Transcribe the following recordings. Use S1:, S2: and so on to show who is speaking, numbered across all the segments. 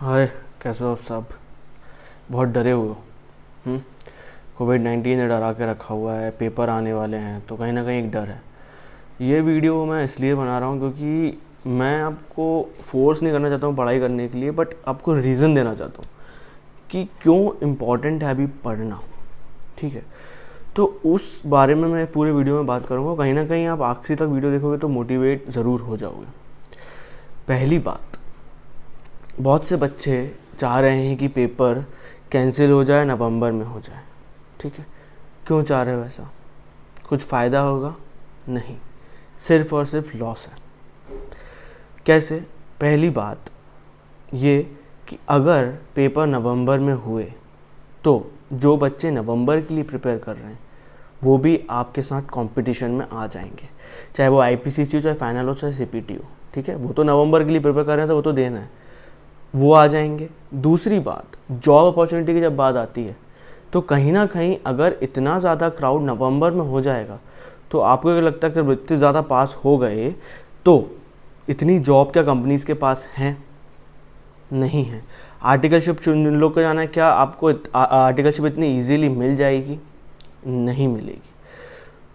S1: हाय, कैसे हो आप सब? बहुत डरे हुए हो। कोविड-19 ने डरा के रखा हुआ है, पेपर आने वाले हैं, तो कहीं ना कहीं एक डर है। ये वीडियो मैं इसलिए बना रहा हूँ क्योंकि मैं आपको फोर्स नहीं करना चाहता हूँ पढ़ाई करने के लिए, बट आपको रीज़न देना चाहता हूँ कि क्यों इम्पॉर्टेंट है अभी पढ़ना। ठीक है, तो उस बारे में मैं पूरे वीडियो में बात करूँगा। कहीं ना कहीं आप आखिरी तक वीडियो देखोगे तो मोटिवेट ज़रूर हो जाओगे। पहली बात, बहुत से बच्चे चाह रहे हैं कि पेपर कैंसिल हो जाए, नवंबर में हो जाए। ठीक है, क्यों चाह रहे हो ऐसा? कुछ फ़ायदा होगा? नहीं, सिर्फ और सिर्फ लॉस है। कैसे? पहली बात ये कि अगर पेपर नवंबर में हुए तो जो बच्चे नवंबर के लिए प्रिपेयर कर रहे हैं वो भी आपके साथ कंपटीशन में आ जाएंगे, चाहे वो आईपीसीसी हो, चाहे फाइनल हो, चाहे सीपीटी हो। ठीक है, वो तो नवंबर के लिए प्रिपेयर कर रहे हैं तो वो तो देना है, वो आ जाएंगे। दूसरी बात, जॉब अपॉर्चुनिटी की जब बात आती है तो कहीं ना कहीं अगर इतना ज़्यादा क्राउड नवंबर में हो जाएगा तो आपको क्या लगता है कि इतने ज़्यादा पास हो गए तो इतनी जॉब क्या कंपनीज़ के पास हैं? नहीं है। आर्टिकलशिप जिन लोग को जाना है, क्या आपको आर्टिकलशिप इतनी इजीली मिल जाएगी? नहीं मिलेगी।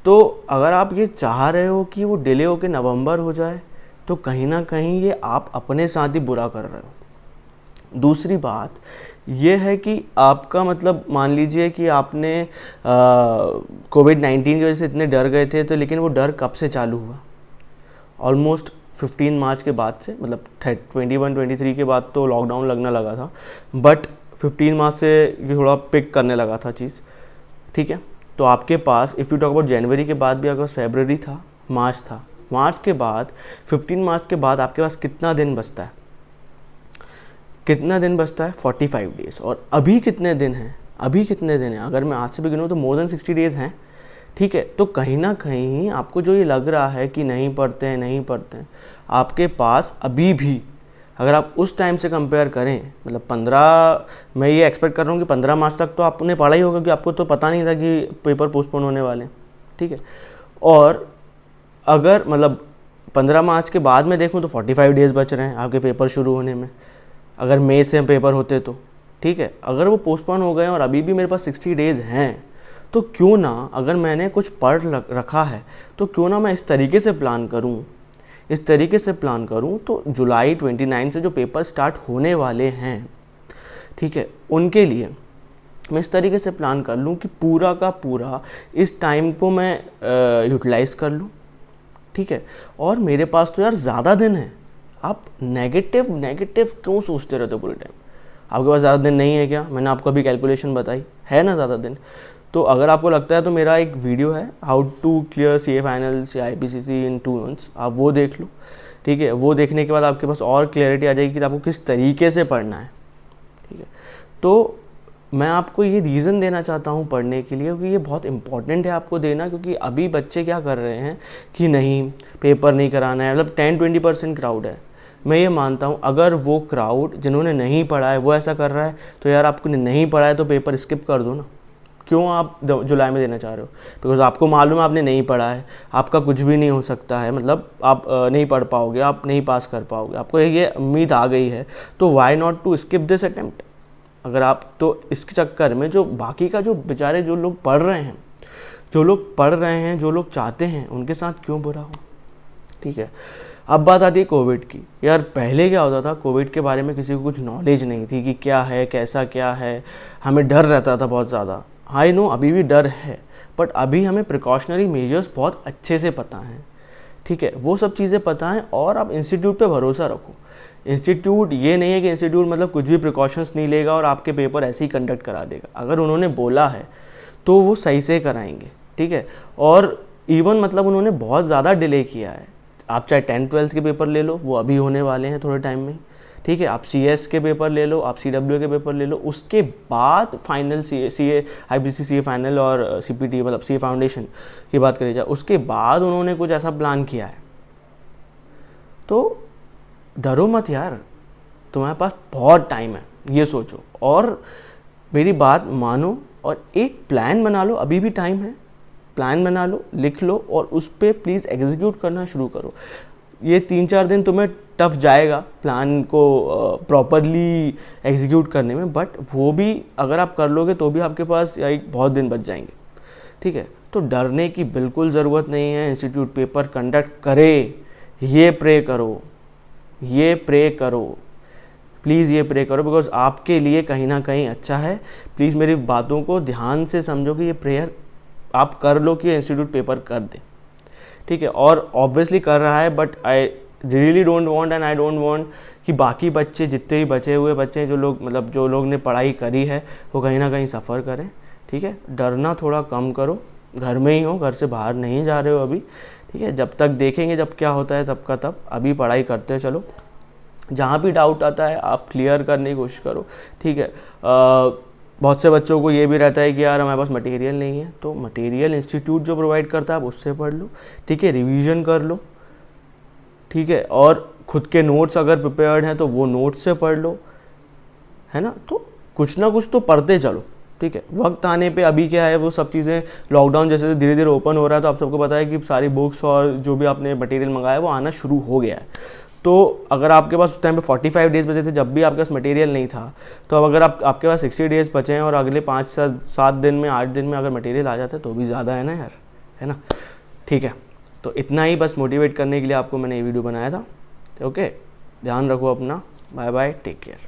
S1: तो अगर आप ये चाह रहे हो कि वो डिले होकर नवंबर हो जाए तो कहीं ना कहीं ये आप अपने साथ ही बुरा कर रहे हो। दूसरी बात ये है कि आपका मतलब मान लीजिए कि आपने कोविड-19 की वजह से इतने डर गए थे, तो लेकिन वो डर कब से चालू हुआ? ऑलमोस्ट 15 मार्च के बाद से, मतलब 21-23 के बाद तो लॉकडाउन लगना लगा था, बट 15 मार्च से ये थोड़ा पिक करने लगा था चीज़। ठीक है, तो आपके पास इफ़ यू टॉक अबाउट जनवरी के बाद भी अगर फरवरी था, मार्च था, मार्च के बाद 15 मार्च के बाद आपके पास कितना दिन बचता है? कितना दिन बचता है? 45 डेज़। और अभी कितने दिन हैं? अभी कितने दिन हैं? अगर मैं आज से भी गिनूँ तो मोर देन 60 डेज़ हैं। ठीक है, तो कहीं ना कहीं आपको जो ये लग रहा है कि नहीं पढ़ते हैं नहीं पढ़ते हैं, आपके पास अभी भी, अगर आप उस टाइम से कंपेयर करें, मतलब 15, मैं ये एक्सपेक्ट कर रहा हूँ कि 15 मार्च तक तो आपने पढ़ा ही होगा कि आपको तो पता नहीं था कि पेपर पोस्टपोन होने वाले हैं। ठीक है, और अगर मतलब 15 मार्च के बाद में देखूँ तो 45 डेज़ बच रहे हैं आपके पेपर शुरू होने में, अगर मई से पेपर होते तो। ठीक है, अगर वो पोस्टपोन हो गए और अभी भी मेरे पास 60 डेज़ हैं, तो क्यों ना, अगर मैंने कुछ पढ़ रखा है तो क्यों ना मैं इस तरीके से प्लान करूं, इस तरीके से प्लान करूं तो जुलाई 29 से जो पेपर स्टार्ट होने वाले हैं, ठीक है, उनके लिए मैं इस तरीके से प्लान कर लूं कि पूरा का पूरा इस टाइम को मैं यूटिलाइज़ कर लूं। ठीक है, और मेरे पास तो यार ज़्यादा दिन है। आप नेगेटिव नेगेटिव क्यों सोचते रहते हो पूरे टाइम? आपके पास ज़्यादा दिन नहीं है क्या? मैंने आपको अभी कैलकुलेशन बताई है ना, ज़्यादा दिन। तो अगर आपको लगता है तो मेरा एक वीडियो है, how to clear CA finals या आईपीसीसी इन 2 मंथ्स, आप वो देख लो। ठीक है, वो देखने के बाद आपके पास और क्लैरिटी आ जाएगी कि आपको किस तरीके से पढ़ना है। ठीक है, तो मैं आपको ये रीज़न देना चाहता हूँ पढ़ने के लिए, क्योंकि ये बहुत इंपॉर्टेंट है आपको देना। क्योंकि अभी बच्चे क्या कर रहे हैं कि नहीं, पेपर नहीं कराना है, मतलब 10-20% क्राउड है। मैं ये मानता हूँ अगर वो क्राउड जिन्होंने नहीं पढ़ा है वो ऐसा कर रहा है तो यार आपको नहीं पढ़ा है तो पेपर स्किप कर दो ना। क्यों आप जुलाई में देना चाह रहे हो? बिकॉज आपको मालूम है आपने नहीं पढ़ा है, आपका कुछ भी नहीं हो सकता है, मतलब आप नहीं पढ़ पाओगे, आप नहीं पास कर पाओगे, आपको ये उम्मीद आ गई है, तो why not to skip this attempt? अगर आप तो इसके चक्कर में जो बाकी का जो बेचारे जो लोग पढ़ रहे हैं, जो लोग पढ़ रहे हैं, जो लोग चाहते हैं, उनके साथ क्यों बुरा हो? ठीक है, अब बात आती है कोविड की। यार पहले क्या होता था, कोविड के बारे में किसी को कुछ नॉलेज नहीं थी कि क्या है, कैसा क्या है, हमें डर रहता था बहुत ज़्यादा। आई नो अभी भी डर है, बट अभी हमें प्रिकॉशनरी मेजर्स बहुत अच्छे से पता हैं। ठीक है, वो सब चीज़ें पता हैं और आप इंस्टीट्यूट पे भरोसा रखो। इंस्टीट्यूट ये नहीं है कि इंस्टीट्यूट मतलब कुछ भी प्रिकॉशंस नहीं लेगा और आपके पेपर ऐसे ही कंडक्ट करा देगा। अगर उन्होंने बोला है तो वो सही से कराएंगे। ठीक है, और इवन मतलब उन्होंने बहुत ज़्यादा डिले किया है। आप चाहे 10th-12th के पेपर ले लो, वो अभी होने वाले हैं थोड़े टाइम में। ठीक है, आप CS के पेपर ले लो, आप CW के पेपर ले लो, उसके बाद final CA IBC CA final और CPT मतलब CA फाउंडेशन की बात करी जाए, उसके बाद उन्होंने कुछ ऐसा प्लान किया है। तो डरो मत यार, तुम्हारे पास बहुत टाइम है, ये सोचो और मेरी बात मानो और एक प्लान बना लो। अभी भी टाइम है, प्लान बना लो, लिख लो और उस पर प्लीज़ एग्जीक्यूट करना शुरू करो। ये 3-4 दिन तुम्हें टफ जाएगा प्लान को प्रॉपरली एग्जीक्यूट करने में, बट वो भी अगर आप कर लोगे तो भी आपके पास एक बहुत दिन बच जाएंगे, ठीक है। तो डरने की बिल्कुल ज़रूरत नहीं है। इंस्टीट्यूट पेपर कंडक्ट करे, ये प्रे करो, ये प्रे करो, प्लीज़ ये प्रे करो, बिकॉज आपके लिए कहीं ना कहीं अच्छा है। प्लीज़ मेरी बातों को ध्यान से समझो कि ये प्रेयर आप कर लो कि इंस्टीट्यूट पेपर कर दे, ठीक है। और ऑब्वियसली कर रहा है, but I really don't want and I don't want कि बाकी बच्चे, जितने भी बचे हुए बच्चे हैं, जो लोग मतलब जो लोग ने पढ़ाई करी है, वो कहीं ना कहीं सफ़र करें, ठीक है। डरना थोड़ा कम करो, घर में ही हो, घर से बाहर नहीं जा रहे हो अभी, ठीक है। जब तक देखेंगे जब क्या होता है तब का तब, अभी पढ़ाई करते हैं। चलो, जहाँ भी डाउट आता है आप क्लियर करने की कोशिश करो, ठीक है। बहुत से बच्चों को ये भी रहता है कि यार हमारे पास मटेरियल नहीं है, तो मटेरियल इंस्टीट्यूट जो प्रोवाइड करता है आप उससे पढ़ लो, ठीक है। रिवीजन कर लो, ठीक है। और खुद के नोट्स अगर प्रिपेयर्ड हैं तो वो नोट्स से पढ़ लो, है ना। तो कुछ ना कुछ तो पढ़ते चलो, ठीक है। वक्त आने पे अभी क्या है, वो सब चीज़ें लॉकडाउन जैसे धीरे धीरे ओपन हो रहा है, तो आप सबको पता है कि सारी बुक्स और जो भी आपने मटेरियल मंगाया वो आना शुरू हो गया है। तो अगर आपके पास उस टाइम पे 45 डेज़ बचे थे जब भी आपके पास मटेरियल नहीं था, तो अब अगर आपके पास 60 डेज़ बचे हैं और अगले 5-7 दिन में 8 दिन में अगर मटेरियल आ जाता है तो भी ज़्यादा है ना यार, है ना, ठीक है। तो इतना ही बस मोटिवेट करने के लिए आपको मैंने ये वीडियो बनाया था, ओके। ध्यान रखो अपना, बाय बाय, टेक केयर।